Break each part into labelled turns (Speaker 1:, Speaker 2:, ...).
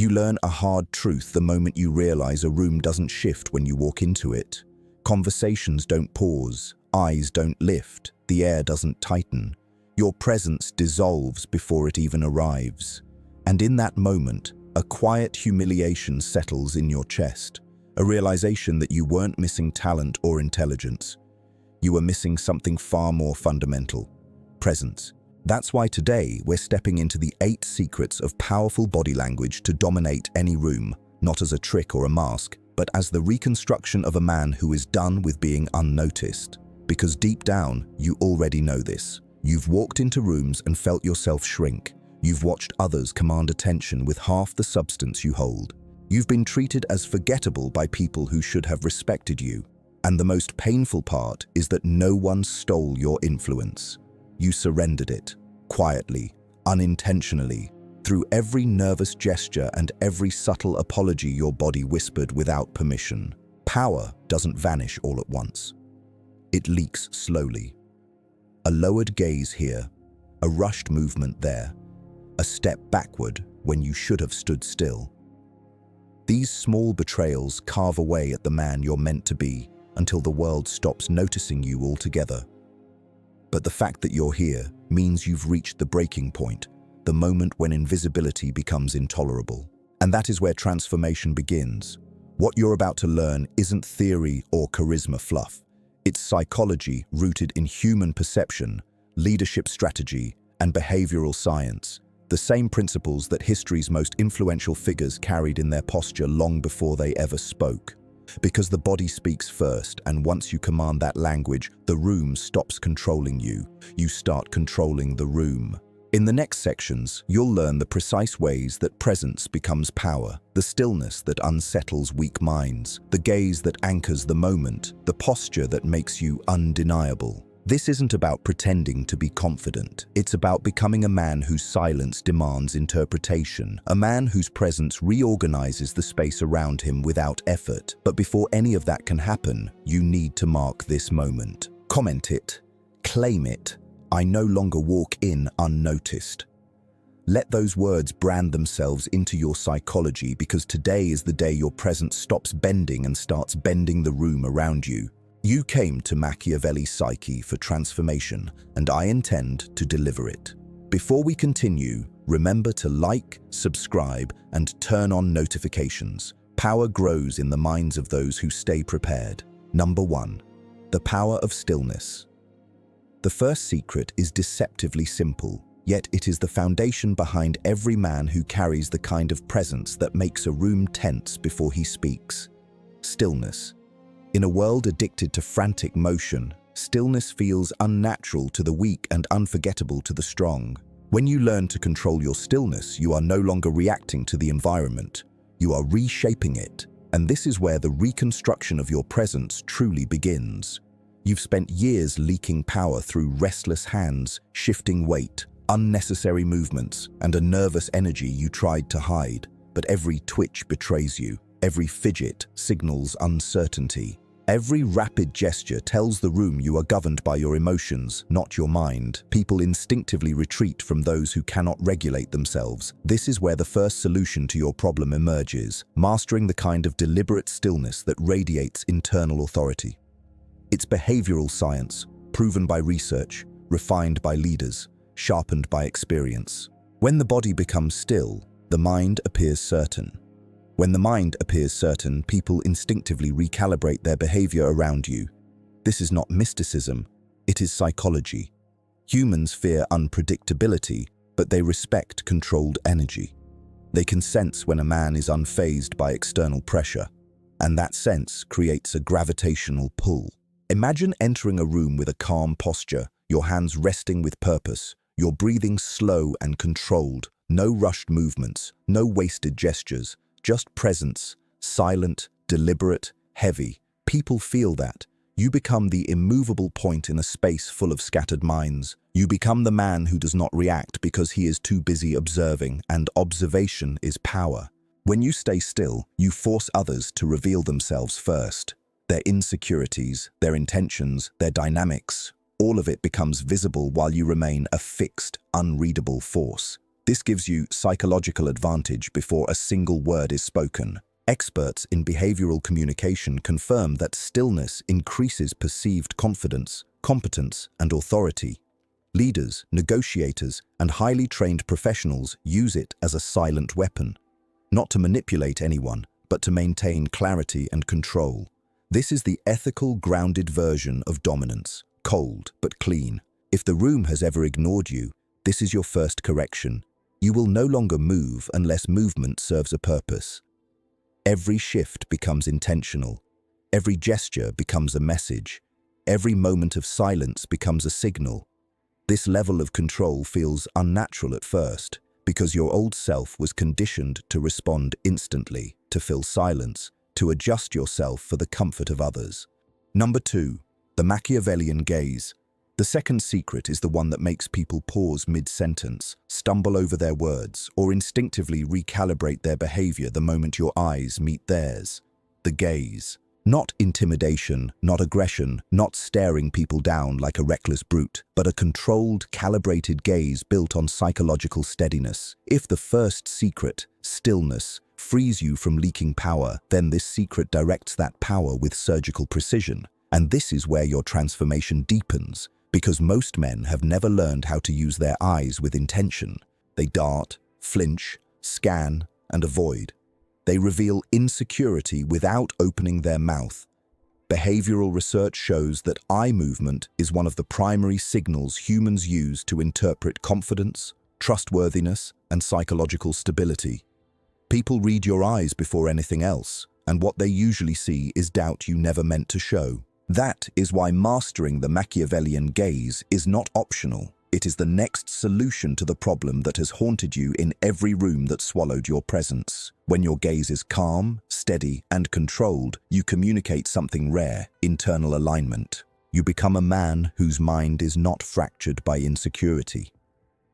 Speaker 1: You learn a hard truth the moment you realize a room doesn't shift when you walk into it. Conversations don't pause, eyes don't lift, the air doesn't tighten. Your presence dissolves before it even arrives. And in that moment, a quiet humiliation settles in your chest, a realization that you weren't missing talent or intelligence. You were missing something far more fundamental: presence. That's why today we're stepping into the 8 secrets of powerful body language to dominate any room, not as a trick or a mask, but as the reconstruction of a man who is done with being unnoticed. Because deep down, you already know this. You've walked into rooms and felt yourself shrink. You've watched others command attention with half the substance you hold. You've been treated as forgettable by people who should have respected you. And the most painful part is that no one stole your influence. You surrendered it, quietly, unintentionally, through every nervous gesture and every subtle apology your body whispered without permission. Power doesn't vanish all at once. It leaks slowly. A lowered gaze here, a rushed movement there, a step backward when you should have stood still. These small betrayals carve away at the man you're meant to be until the world stops noticing you altogether. But the fact that you're here means you've reached the breaking point, the moment when invisibility becomes intolerable. And that is where transformation begins. What you're about to learn isn't theory or charisma fluff. It's psychology rooted in human perception, leadership strategy, and behavioral science. The same principles that history's most influential figures carried in their posture long before they ever spoke. Because the body speaks first, and once you command that language, the room stops controlling you. You start controlling the room. In the next sections, you'll learn the precise ways that presence becomes power, the stillness that unsettles weak minds, the gaze that anchors the moment, the posture that makes you undeniable. This isn't about pretending to be confident. It's about becoming a man whose silence demands interpretation, a man whose presence reorganizes the space around him without effort. But before any of that can happen, you need to mark this moment. Comment it. Claim it. I no longer walk in unnoticed. Let those words brand themselves into your psychology, because today is the day your presence stops bending and starts bending the room around you. You came to Machiavelli's psyche for transformation, and I intend to deliver it. Before we continue, remember to like, subscribe, and turn on notifications. Power grows in the minds of those who stay prepared. Number 1. The power of stillness. The first secret is deceptively simple, yet it is the foundation behind every man who carries the kind of presence that makes a room tense before he speaks. Stillness. In a world addicted to frantic motion, stillness feels unnatural to the weak and unforgettable to the strong. When you learn to control your stillness, you are no longer reacting to the environment. You are reshaping it. And this is where the reconstruction of your presence truly begins. You've spent years leaking power through restless hands, shifting weight, unnecessary movements, and a nervous energy you tried to hide. But every twitch betrays you. Every fidget signals uncertainty. Every rapid gesture tells the room you are governed by your emotions, not your mind. People instinctively retreat from those who cannot regulate themselves. This is where the first solution to your problem emerges, mastering the kind of deliberate stillness that radiates internal authority. It's behavioral science, proven by research, refined by leaders, sharpened by experience. When the body becomes still, the mind appears certain. When the mind appears certain, people instinctively recalibrate their behavior around you. This is not mysticism, it is psychology. Humans fear unpredictability, but they respect controlled energy. They can sense when a man is unfazed by external pressure, and that sense creates a gravitational pull. Imagine entering a room with a calm posture, your hands resting with purpose, your breathing slow and controlled, no rushed movements, no wasted gestures. Just presence, silent, deliberate, heavy. People feel that. You become the immovable point in a space full of scattered minds. You become the man who does not react because he is too busy observing, and observation is power. When you stay still, you force others to reveal themselves first. Their insecurities, their intentions, their dynamics, all of it becomes visible while you remain a fixed, unreadable force. This gives you psychological advantage before a single word is spoken. Experts in behavioral communication confirm that stillness increases perceived confidence, competence, and authority. Leaders, negotiators, and highly trained professionals use it as a silent weapon, not to manipulate anyone, but to maintain clarity and control. This is the ethical, grounded version of dominance, cold but clean. If the room has ever ignored you, this is your first correction. You will no longer move unless movement serves a purpose. Every shift becomes intentional. Every gesture becomes a message. Every moment of silence becomes a signal. This level of control feels unnatural at first, because your old self was conditioned to respond instantly, to fill silence, to adjust yourself for the comfort of others. Number 2, the Machiavellian gaze. The second secret is the one that makes people pause mid-sentence, stumble over their words, or instinctively recalibrate their behavior the moment your eyes meet theirs. The gaze. Not intimidation, not aggression, not staring people down like a reckless brute, but a controlled, calibrated gaze built on psychological steadiness. If the first secret, stillness, frees you from leaking power, then this secret directs that power with surgical precision. And this is where your transformation deepens, because most men have never learned how to use their eyes with intention. They dart, flinch, scan, and avoid. They reveal insecurity without opening their mouth. Behavioral research shows that eye movement is one of the primary signals humans use to interpret confidence, trustworthiness, and psychological stability. People read your eyes before anything else, and what they usually see is doubt you never meant to show. That is why mastering the Machiavellian gaze is not optional. It is the next solution to the problem that has haunted you in every room that swallowed your presence. When your gaze is calm, steady, and controlled, you communicate something rare: internal alignment. You become a man whose mind is not fractured by insecurity.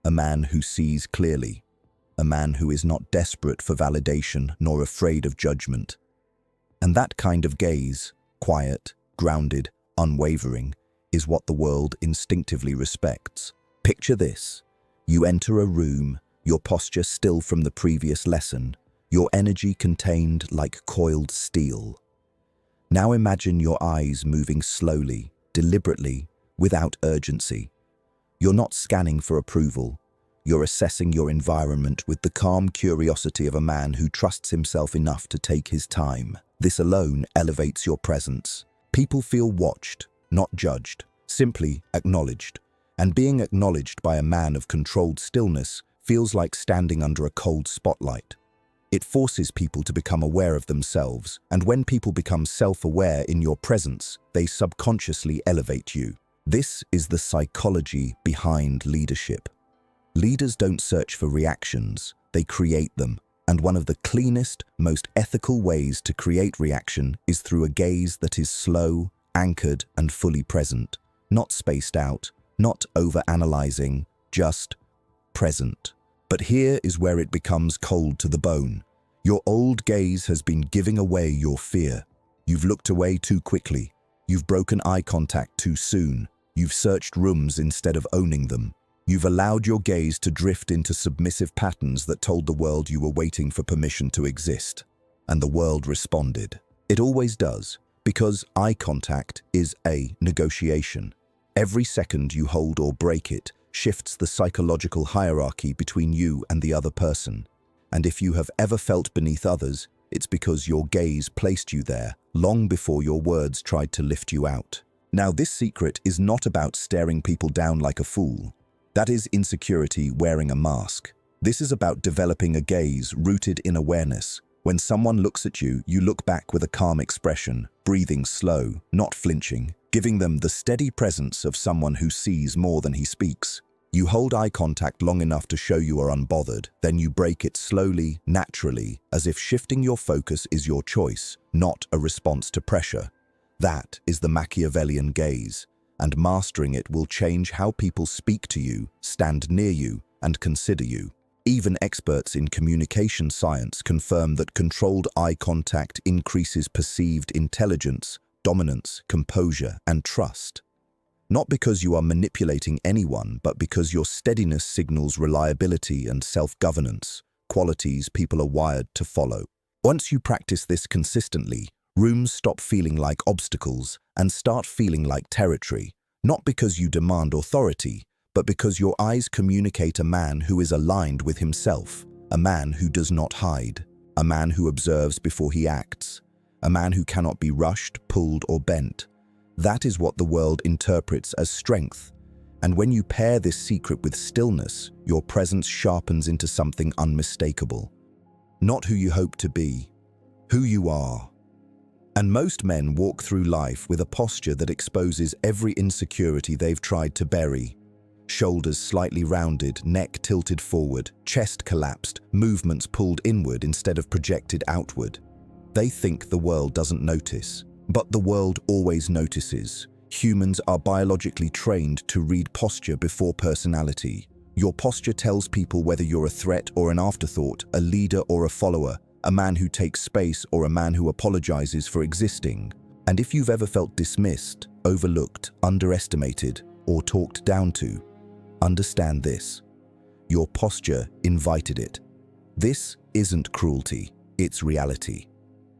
Speaker 1: A man who sees clearly. A man who is not desperate for validation nor afraid of judgment. And that kind of gaze, quiet, grounded, unwavering, is what the world instinctively respects. Picture this. You enter a room, your posture still from the previous lesson, your energy contained like coiled steel. Now imagine your eyes moving slowly, deliberately, without urgency. You're not scanning for approval. You're assessing your environment with the calm curiosity of a man who trusts himself enough to take his time. This alone elevates your presence. People feel watched, not judged, simply acknowledged. And being acknowledged by a man of controlled stillness feels like standing under a cold spotlight. It forces people to become aware of themselves, and when people become self-aware in your presence, they subconsciously elevate you. This is the psychology behind leadership. Leaders don't search for reactions, they create them. And one of the cleanest, most ethical ways to create reaction is through a gaze that is slow, anchored, and fully present. Not spaced out, not over-analyzing, just present. But here is where it becomes cold to the bone. Your old gaze has been giving away your fear. You've looked away too quickly. You've broken eye contact too soon. You've searched rooms instead of owning them. You've allowed your gaze to drift into submissive patterns that told the world you were waiting for permission to exist. And the world responded. It always does, because eye contact is a negotiation. Every second you hold or break it shifts the psychological hierarchy between you and the other person. And if you have ever felt beneath others, it's because your gaze placed you there long before your words tried to lift you out. Now, this secret is not about staring people down like a fool. That is insecurity wearing a mask. This is about developing a gaze rooted in awareness. When someone looks at you, you look back with a calm expression, breathing slow, not flinching, giving them the steady presence of someone who sees more than he speaks. You hold eye contact long enough to show you are unbothered, then you break it slowly, naturally, as if shifting your focus is your choice, not a response to pressure. That is the Machiavellian gaze, and mastering it will change how people speak to you, stand near you, and consider you. Even experts in communication science confirm that controlled eye contact increases perceived intelligence, dominance, composure, and trust. Not because you are manipulating anyone, but because your steadiness signals reliability and self-governance, qualities people are wired to follow. Once you practice this consistently, rooms stop feeling like obstacles and start feeling like territory, not because you demand authority, but because your eyes communicate a man who is aligned with himself, a man who does not hide, a man who observes before he acts, a man who cannot be rushed, pulled, or bent. That is what the world interprets as strength. And when you pair this secret with stillness, your presence sharpens into something unmistakable. Not who you hope to be, who you are. And most men walk through life with a posture that exposes every insecurity they've tried to bury. Shoulders slightly rounded, neck tilted forward, chest collapsed, movements pulled inward instead of projected outward. They think the world doesn't notice, but the world always notices. Humans are biologically trained to read posture before personality. Your posture tells people whether you're a threat or an afterthought, a leader or a follower, a man who takes space or a man who apologizes for existing. And if you've ever felt dismissed, overlooked, underestimated, or talked down to, understand this. Your posture invited it. This isn't cruelty, it's reality.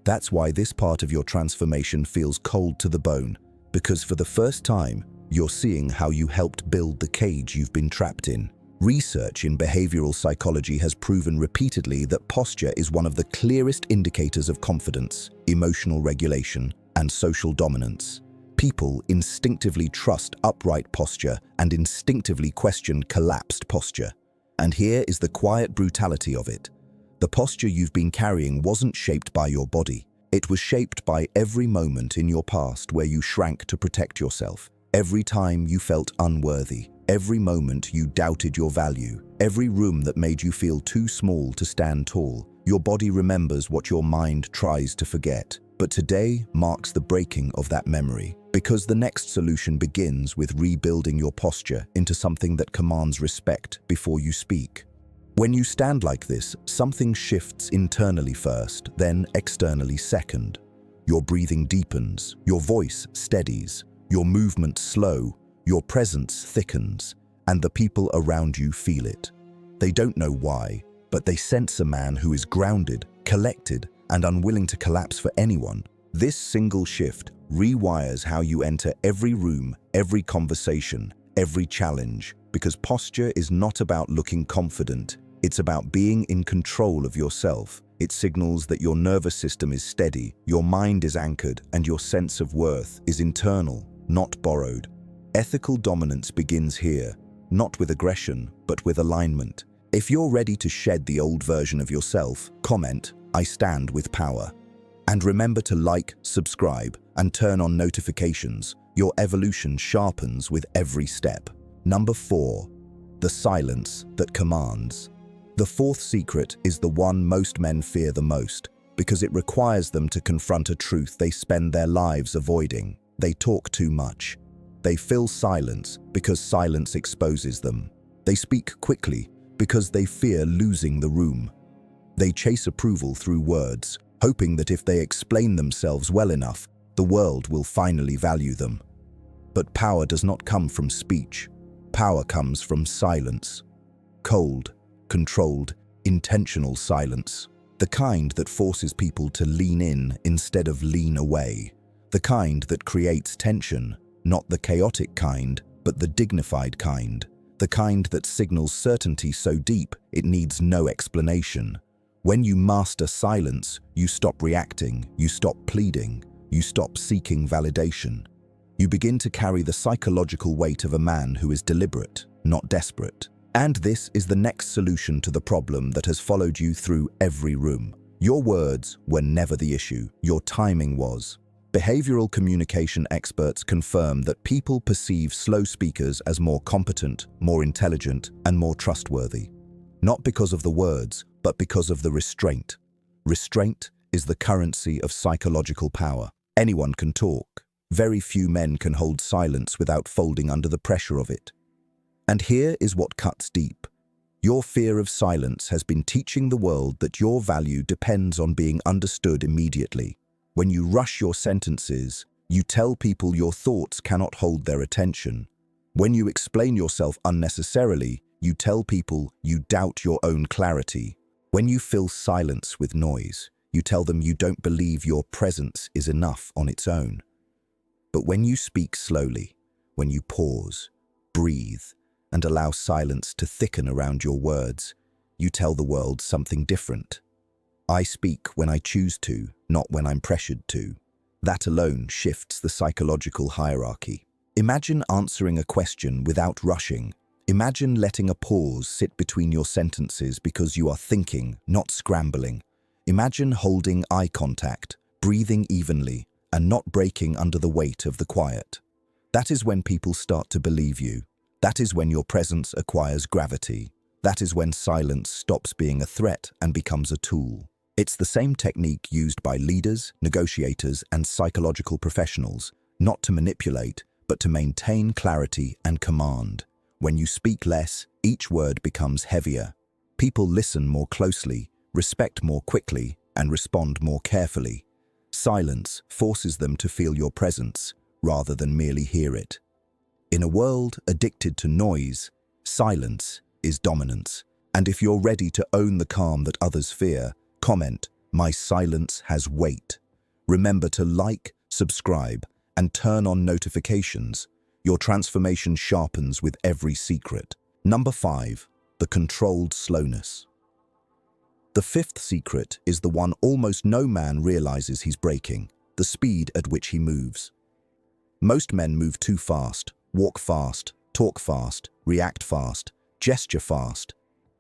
Speaker 1: That's why this part of your transformation feels cold to the bone, because for the first time, you're seeing how you helped build the cage you've been trapped in. Research in behavioral psychology has proven repeatedly that posture is one of the clearest indicators of confidence, emotional regulation, and social dominance. People instinctively trust upright posture and instinctively question collapsed posture. And here is the quiet brutality of it. The posture you've been carrying wasn't shaped by your body. It was shaped by every moment in your past where you shrank to protect yourself. Every time you felt unworthy. Every moment you doubted your value. Every room that made you feel too small to stand tall. Your body remembers what your mind tries to forget. But today marks the breaking of that memory, because the next solution begins with rebuilding your posture into something that commands respect before you speak. When you stand like this, something shifts internally first, then externally second. Your breathing deepens, your voice steadies, your movement slow, your presence thickens, and the people around you feel it. They don't know why, but they sense a man who is grounded, collected, and unwilling to collapse for anyone. This single shift rewires how you enter every room, every conversation, every challenge, because posture is not about looking confident. It's about being in control of yourself. It signals that your nervous system is steady, your mind is anchored, and your sense of worth is internal, not borrowed. Ethical dominance begins here, not with aggression, but with alignment. If you're ready to shed the old version of yourself, comment, "I stand with power." And remember to like, subscribe, and turn on notifications. Your evolution sharpens with every step. Number 4. The silence that commands. The fourth secret is the one most men fear the most, because it requires them to confront a truth they spend their lives avoiding. They talk too much. They fill silence because silence exposes them. They speak quickly because they fear losing the room. They chase approval through words, hoping that if they explain themselves well enough, the world will finally value them. But power does not come from speech. Power comes from silence. Cold, controlled, intentional silence. The kind that forces people to lean in instead of lean away. The kind that creates tension, not the chaotic kind, but the dignified kind. The kind that signals certainty so deep it needs no explanation. When you master silence, you stop reacting, you stop pleading, you stop seeking validation. You begin to carry the psychological weight of a man who is deliberate, not desperate. And this is the next solution to the problem that has followed you through every room. Your words were never the issue, your timing was. Behavioral communication experts confirm that people perceive slow speakers as more competent, more intelligent, and more trustworthy. Not because of the words, but because of the restraint. Restraint is the currency of psychological power. Anyone can talk. Very few men can hold silence without folding under the pressure of it. And here is what cuts deep. Your fear of silence has been teaching the world that your value depends on being understood immediately. When you rush your sentences, You tell people your thoughts cannot hold their attention. When you explain yourself unnecessarily, you tell people you doubt your own clarity. When you fill silence with noise, you tell them you don't believe your presence is enough on its own. But when you speak slowly, when you pause, breathe, and allow silence to thicken around your words, you tell the world something different. I speak when I choose to, not when I'm pressured to. That alone shifts the psychological hierarchy. Imagine answering a question without rushing. Imagine letting a pause sit between your sentences because you are thinking, not scrambling. Imagine holding eye contact, breathing evenly, and not breaking under the weight of the quiet. That is when people start to believe you. That is when your presence acquires gravity. That is when silence stops being a threat and becomes a tool. It's the same technique used by leaders, negotiators, and psychological professionals, not to manipulate, but to maintain clarity and command. When you speak less, each word becomes heavier. People listen more closely, respect more quickly, and respond more carefully. Silence forces them to feel your presence, rather than merely hear it. In a world addicted to noise, silence is dominance. And if you're ready to own the calm that others fear, comment, "My silence has weight." Remember to like, subscribe, and turn on notifications. Your transformation sharpens with every secret. Number 5, the controlled slowness. The 5th secret is the one almost no man realizes he's breaking: the speed at which he moves. Most men move too fast, walk fast, talk fast, react fast, gesture fast,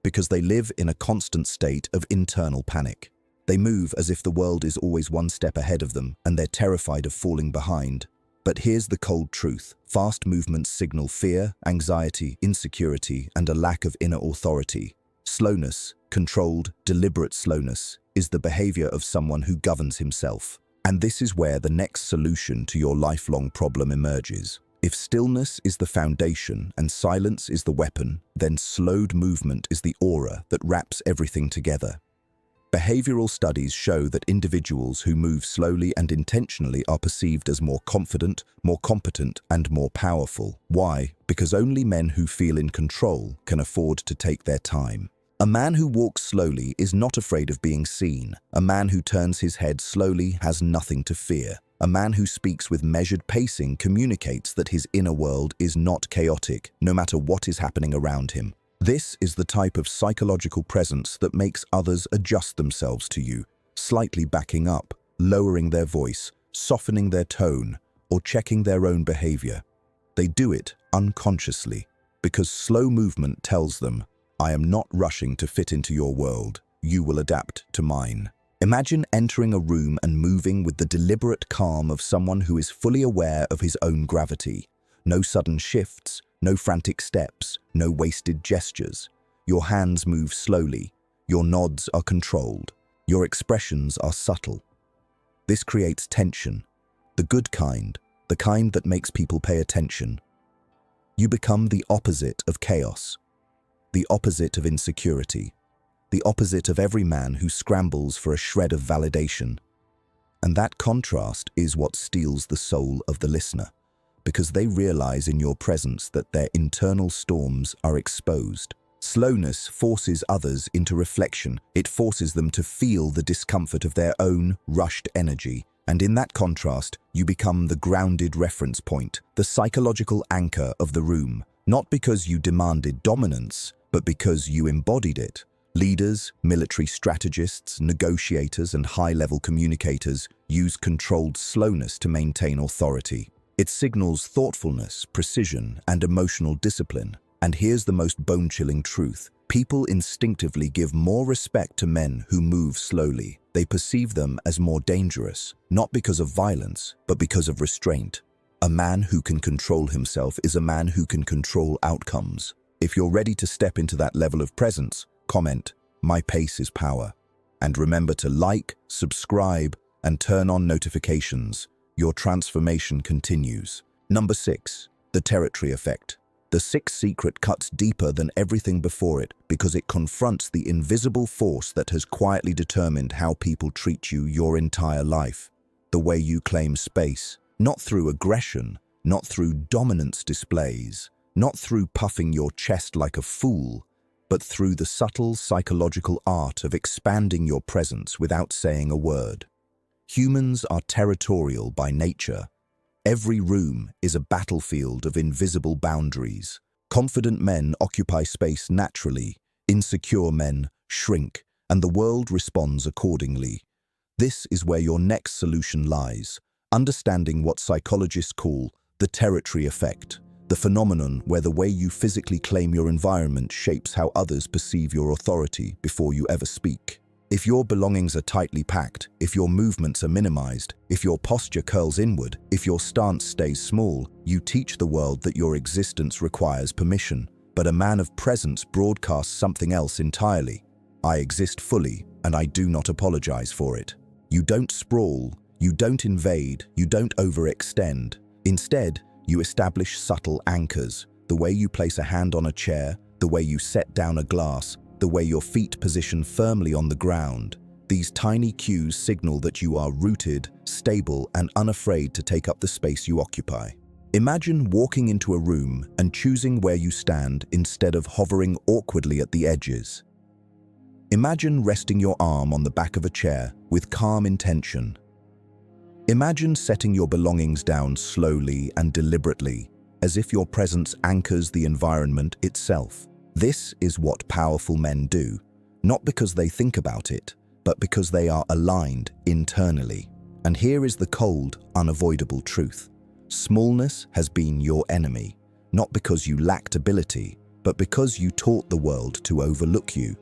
Speaker 1: because they live in a constant state of internal panic. They move as if the world is always one step ahead of them, and they're terrified of falling behind. But here's the cold truth: fast movements signal fear, anxiety, insecurity, and a lack of inner authority. Slowness, controlled, deliberate slowness, is the behavior of someone who governs himself. And this is where the next solution to your lifelong problem emerges. If stillness is the foundation and silence is the weapon, then slowed movement is the aura that wraps everything together. Behavioral studies show that individuals who move slowly and intentionally are perceived as more confident, more competent, and more powerful. Why? Because only men who feel in control can afford to take their time. A man who walks slowly is not afraid of being seen. A man who turns his head slowly has nothing to fear. A man who speaks with measured pacing communicates that his inner world is not chaotic, no matter what is happening around him. This is the type of psychological presence that makes others adjust themselves to you, slightly backing up, lowering their voice, softening their tone, or checking their own behavior. They do it unconsciously, because slow movement tells them, "I am not rushing to fit into your world. You will adapt to mine." Imagine entering a room and moving with the deliberate calm of someone who is fully aware of his own gravity. No sudden shifts, no frantic steps, no wasted gestures. Your hands move slowly. Your nods are controlled. Your expressions are subtle. This creates tension, the good kind, the kind that makes people pay attention. You become the opposite of chaos, the opposite of insecurity, the opposite of every man who scrambles for a shred of validation. And that contrast is what steals the soul of the listener, because they realize in your presence that their internal storms are exposed. Slowness forces others into reflection. It forces them to feel the discomfort of their own rushed energy. And in that contrast, you become the grounded reference point, the psychological anchor of the room, not because you demanded dominance, but because you embodied it. Leaders, military strategists, negotiators, and high-level communicators use controlled slowness to maintain authority. It signals thoughtfulness, precision, and emotional discipline. And here's the most bone-chilling truth: people instinctively give more respect to men who move slowly. They perceive them as more dangerous, not because of violence, but because of restraint. A man who can control himself is a man who can control outcomes. If you're ready to step into that level of presence, comment, "My pace is power." And remember to like, subscribe, and turn on notifications. Your transformation continues. Number 6, the territory effect. The 6th secret cuts deeper than everything before it because it confronts the invisible force that has quietly determined how people treat you your entire life. The way you claim space, Not through aggression, not through dominance displays, not through puffing your chest like a fool, but through the subtle psychological art of expanding your presence without saying a word. Humans are territorial by nature. Every room is a battlefield of invisible boundaries. Confident men occupy space naturally, insecure men shrink, and the world responds accordingly. This is where your next solution lies, understanding what psychologists call the territory effect, the phenomenon where the way you physically claim your environment shapes how others perceive your authority before you ever speak. If your belongings are tightly packed, if your movements are minimized, if your posture curls inward, if your stance stays small, you teach the world that your existence requires permission. But a man of presence broadcasts something else entirely. I exist fully, and I do not apologize for it. You don't sprawl, you don't invade, you don't overextend. Instead, you establish subtle anchors, the way you place a hand on a chair, the way you set down a glass, the way your feet position firmly on the ground. These tiny cues signal that you are rooted, stable, and unafraid to take up the space you occupy. Imagine walking into a room and choosing where you stand instead of hovering awkwardly at the edges. Imagine resting your arm on the back of a chair with calm intention. Imagine setting your belongings down slowly and deliberately, as if your presence anchors the environment itself. This is what powerful men do, not because they think about it, but because they are aligned internally. And here is the cold, unavoidable truth. Smallness has been your enemy, not because you lacked ability, but because you taught the world to overlook you.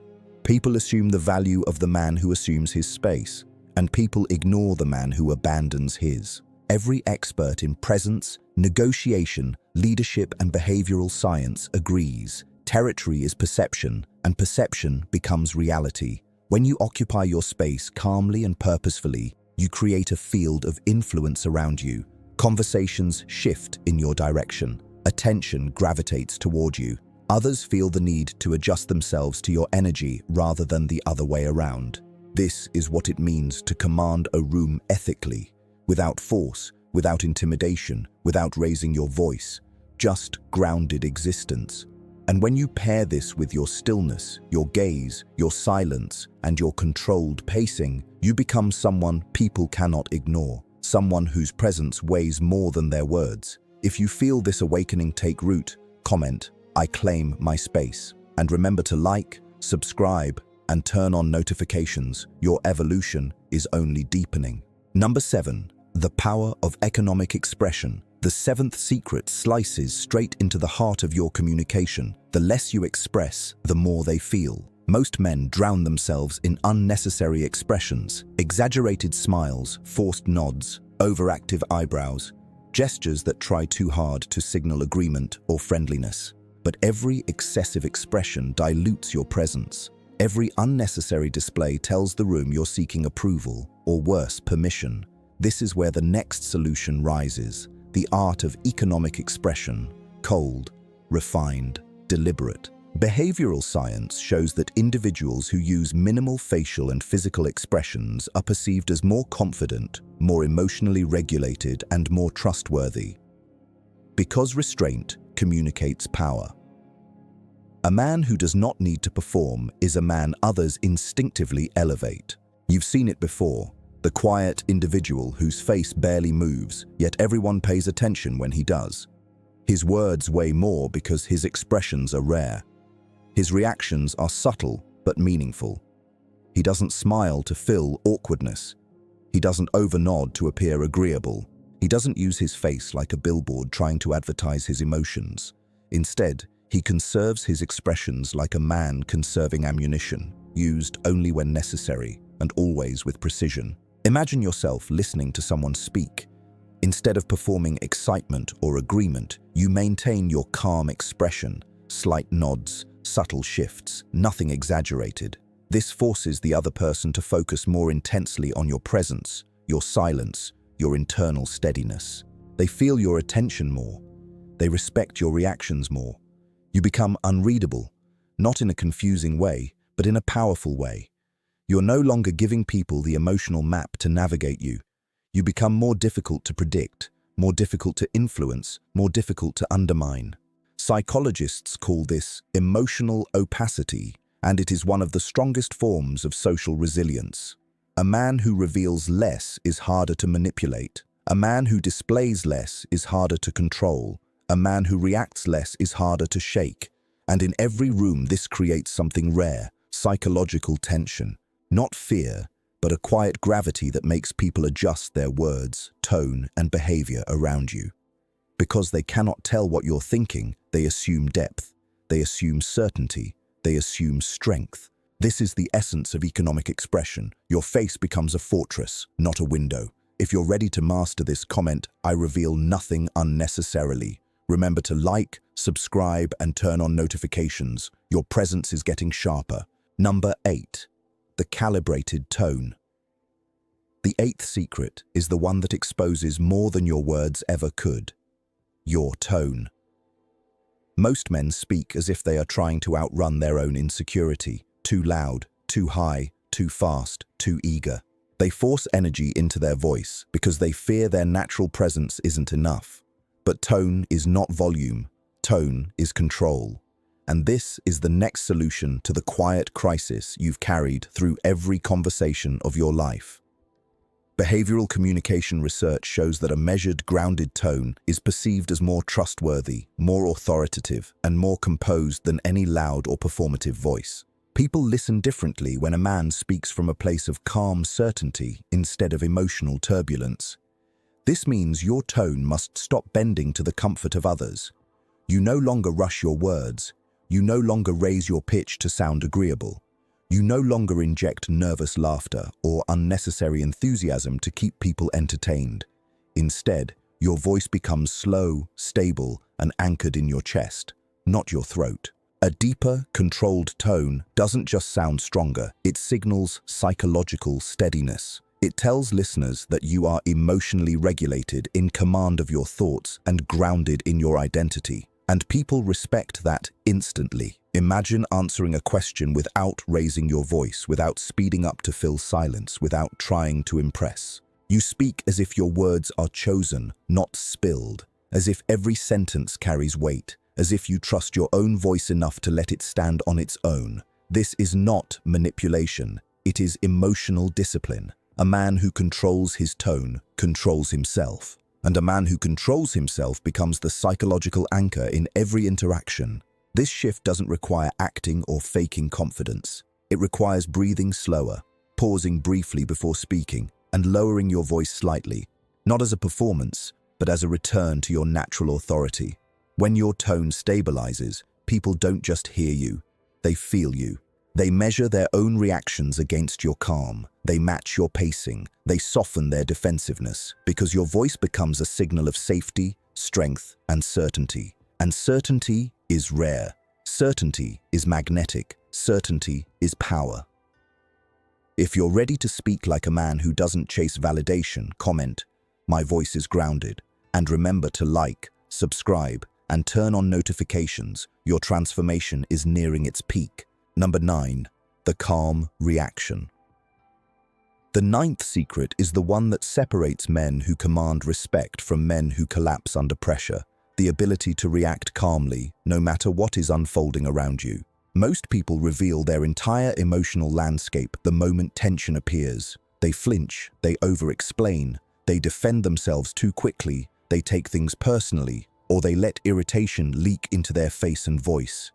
Speaker 1: People assume the value of the man who assumes his space, and people ignore the man who abandons his. Every expert in presence, negotiation, leadership, and behavioral science agrees. Territory is perception, and perception becomes reality. When you occupy your space calmly and purposefully, you create a field of influence around you. Conversations shift in your direction. Attention gravitates toward you. Others feel the need to adjust themselves to your energy rather than the other way around. This is what it means to command a room ethically, without force, without intimidation, without raising your voice, just grounded existence. And when you pair this with your stillness, your gaze, your silence, and your controlled pacing, you become someone people cannot ignore, someone whose presence weighs more than their words. If you feel this awakening take root, comment, "I claim my space." And remember to like, subscribe, and turn on notifications. Your evolution is only deepening. Number 7. The power of economic expression. The 7th secret slices straight into the heart of your communication. The less you express, the more they feel. Most men drown themselves in unnecessary expressions, exaggerated smiles, forced nods, overactive eyebrows, gestures that try too hard to signal agreement or friendliness. But every excessive expression dilutes your presence. Every unnecessary display tells the room you're seeking approval, or worse, permission. This is where the next solution rises. The art of economic expression, cold, refined, deliberate. Behavioral science shows that individuals who use minimal facial and physical expressions are perceived as more confident, more emotionally regulated, and more trustworthy. Because restraint communicates power. A man who does not need to perform is a man others instinctively elevate. You've seen it before. The quiet individual whose face barely moves, yet everyone pays attention when he does. His words weigh more because his expressions are rare. His reactions are subtle but meaningful. He doesn't smile to fill awkwardness. He doesn't overnod to appear agreeable. He doesn't use his face like a billboard trying to advertise his emotions. Instead, he conserves his expressions like a man conserving ammunition, used only when necessary and always with precision. Imagine yourself listening to someone speak. Instead of performing excitement or agreement, you maintain your calm expression, slight nods, subtle shifts, nothing exaggerated. This forces the other person to focus more intensely on your presence, your silence, your internal steadiness. They feel your attention more. They respect your reactions more. You become unreadable, not in a confusing way, but in a powerful way. You're no longer giving people the emotional map to navigate you. You become more difficult to predict, more difficult to influence, more difficult to undermine. Psychologists call this emotional opacity, and it is one of the strongest forms of social resilience. A man who reveals less is harder to manipulate. A man who displays less is harder to control. A man who reacts less is harder to shake. And in every room, this creates something rare, psychological tension. Not fear, but a quiet gravity that makes people adjust their words, tone, and behavior around you. Because they cannot tell what you're thinking, they assume depth, they assume certainty, they assume strength. This is the essence of economic expression. Your face becomes a fortress, not a window. If you're ready to master this, comment, "I reveal nothing unnecessarily." Remember to like, subscribe, and turn on notifications. Your presence is getting sharper. Number 8. The calibrated tone. The 8th secret is the one that exposes more than your words ever could. Your tone. Most men speak as if they are trying to outrun their own insecurity. Too loud, too high, too fast, too eager. They force energy into their voice because they fear their natural presence isn't enough. But tone is not volume. Tone is control. And this is the next solution to the quiet crisis you've carried through every conversation of your life. Behavioral communication research shows that a measured, grounded tone is perceived as more trustworthy, more authoritative, and more composed than any loud or performative voice. People listen differently when a man speaks from a place of calm certainty instead of emotional turbulence. This means your tone must stop bending to the comfort of others. You no longer rush your words. You no longer raise your pitch to sound agreeable. You no longer inject nervous laughter or unnecessary enthusiasm to keep people entertained. Instead, your voice becomes slow, stable, and anchored in your chest, not your throat. A deeper, controlled tone doesn't just sound stronger, it signals psychological steadiness. It tells listeners that you are emotionally regulated, in command of your thoughts, and grounded in your identity. And people respect that instantly. Imagine answering a question without raising your voice, without speeding up to fill silence, without trying to impress. You speak as if your words are chosen, not spilled, as if every sentence carries weight, as if you trust your own voice enough to let it stand on its own. This is not manipulation, it is emotional discipline. A man who controls his tone controls himself. And a man who controls himself becomes the psychological anchor in every interaction. This shift doesn't require acting or faking confidence. It requires breathing slower, pausing briefly before speaking, and lowering your voice slightly, not as a performance, but as a return to your natural authority. When your tone stabilizes, people don't just hear you, they feel you. They measure their own reactions against your calm. They match your pacing. They soften their defensiveness because your voice becomes a signal of safety, strength, and certainty. And certainty is rare. Certainty is magnetic. Certainty is power. If you're ready to speak like a man who doesn't chase validation, comment, "My voice is grounded." And remember to like, subscribe, and turn on notifications. Your transformation is nearing its peak. Number 9. The calm reaction. The 9th secret is the one that separates men who command respect from men who collapse under pressure. The ability to react calmly, no matter what is unfolding around you. Most people reveal their entire emotional landscape the moment tension appears. They flinch, they over-explain, they defend themselves too quickly, they take things personally, or they let irritation leak into their face and voice.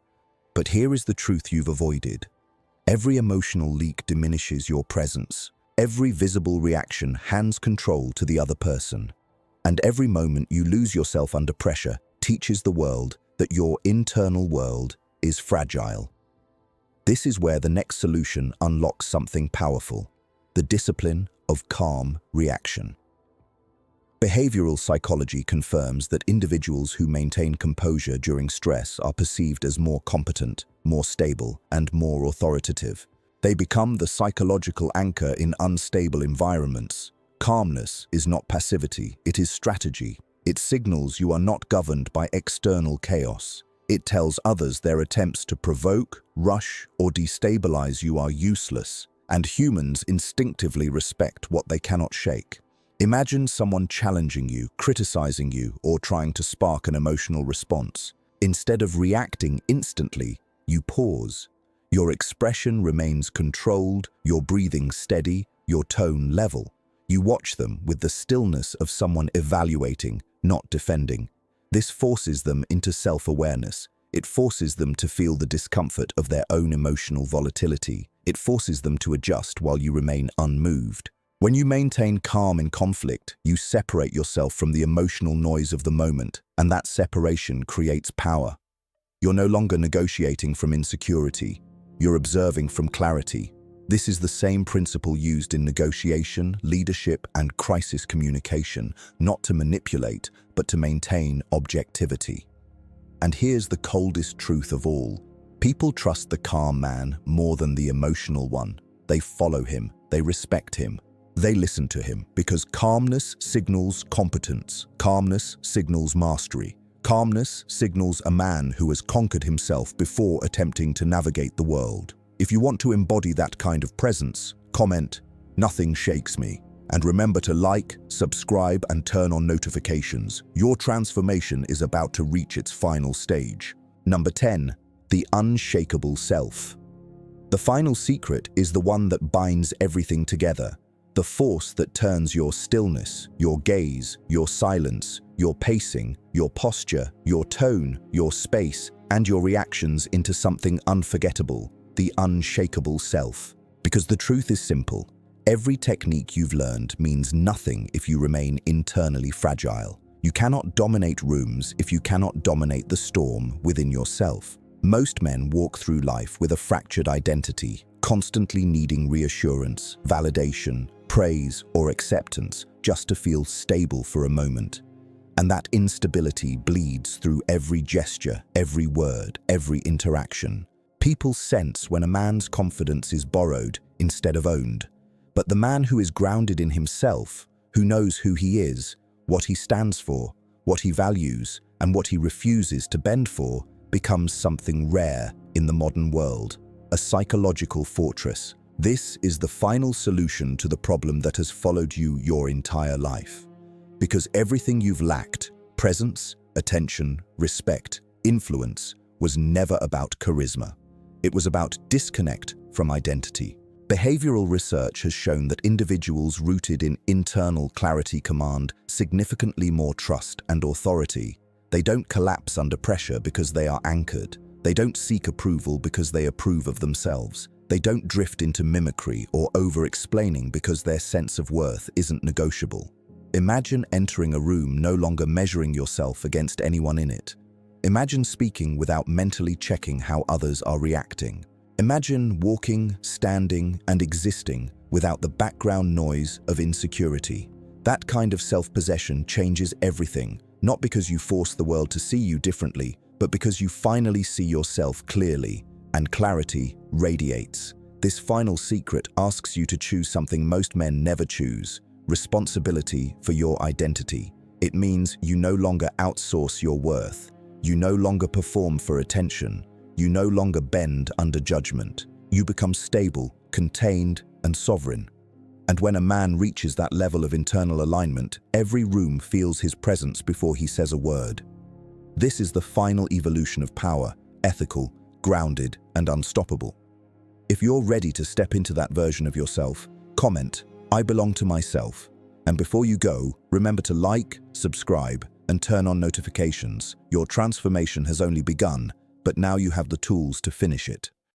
Speaker 1: But here is the truth you've avoided. Every emotional leak diminishes your presence. Every visible reaction hands control to the other person. And every moment you lose yourself under pressure teaches the world that your internal world is fragile. This is where the next solution unlocks something powerful: the discipline of calm reaction. Behavioral psychology confirms that individuals who maintain composure during stress are perceived as more competent, more stable, and more authoritative. They become the psychological anchor in unstable environments. Calmness is not passivity, it is strategy. It signals you are not governed by external chaos. It tells others their attempts to provoke, rush, or destabilize you are useless, and humans instinctively respect what they cannot shake. Imagine someone challenging you, criticizing you, or trying to spark an emotional response. Instead of reacting instantly, you pause. Your expression remains controlled, your breathing steady, your tone level. You watch them with the stillness of someone evaluating, not defending. This forces them into self-awareness. It forces them to feel the discomfort of their own emotional volatility. It forces them to adjust while you remain unmoved. When you maintain calm in conflict, you separate yourself from the emotional noise of the moment, and that separation creates power. You're no longer negotiating from insecurity. You're observing from clarity. This is the same principle used in negotiation, leadership, and crisis communication, not to manipulate, but to maintain objectivity. And here's the coldest truth of all. People trust the calm man more than the emotional one. They follow him, they respect him, they listen to him, because calmness signals competence. Calmness signals mastery. Calmness signals a man who has conquered himself before attempting to navigate the world. If you want to embody that kind of presence, comment, "Nothing shakes me." And remember to like, subscribe, and turn on notifications. Your transformation is about to reach its final stage. Number 10, the unshakable self. The final secret is the one that binds everything together. The force that turns your stillness, your gaze, your silence, your pacing, your posture, your tone, your space, and your reactions into something unforgettable, the unshakable self. Because the truth is simple. Every technique you've learned means nothing if you remain internally fragile. You cannot dominate rooms if you cannot dominate the storm within yourself. Most men walk through life with a fractured identity, constantly needing reassurance, validation, praise, or acceptance just to feel stable for a moment. And that instability bleeds through every gesture, every word, every interaction. People sense when a man's confidence is borrowed instead of owned. But the man who is grounded in himself, who knows who he is, what he stands for, what he values, and what he refuses to bend for, becomes something rare in the modern world, a psychological fortress. This is the final solution to the problem that has followed you your entire life. Because everything you've lacked, presence, attention, respect, influence, was never about charisma. It was about disconnect from identity. Behavioral research has shown that individuals rooted in internal clarity command significantly more trust and authority. They don't collapse under pressure because they are anchored. They don't seek approval because they approve of themselves. They don't drift into mimicry or over-explaining because their sense of worth isn't negotiable. Imagine entering a room no longer measuring yourself against anyone in it. Imagine speaking without mentally checking how others are reacting. Imagine walking, standing, and existing without the background noise of insecurity. That kind of self-possession changes everything, not because you force the world to see you differently, but because you finally see yourself clearly, and clarity radiates. This final secret asks you to choose something most men never choose: responsibility for your identity. It means you no longer outsource your worth. You no longer perform for attention. You no longer bend under judgment. You become stable, contained, and sovereign. And when a man reaches that level of internal alignment, every room feels his presence before he says a word. This is the final evolution of power, ethical, grounded, and unstoppable. If you're ready to step into that version of yourself, comment, "I belong to myself." And before you go, remember to like, subscribe, and turn on notifications. Your transformation has only begun, but now you have the tools to finish it.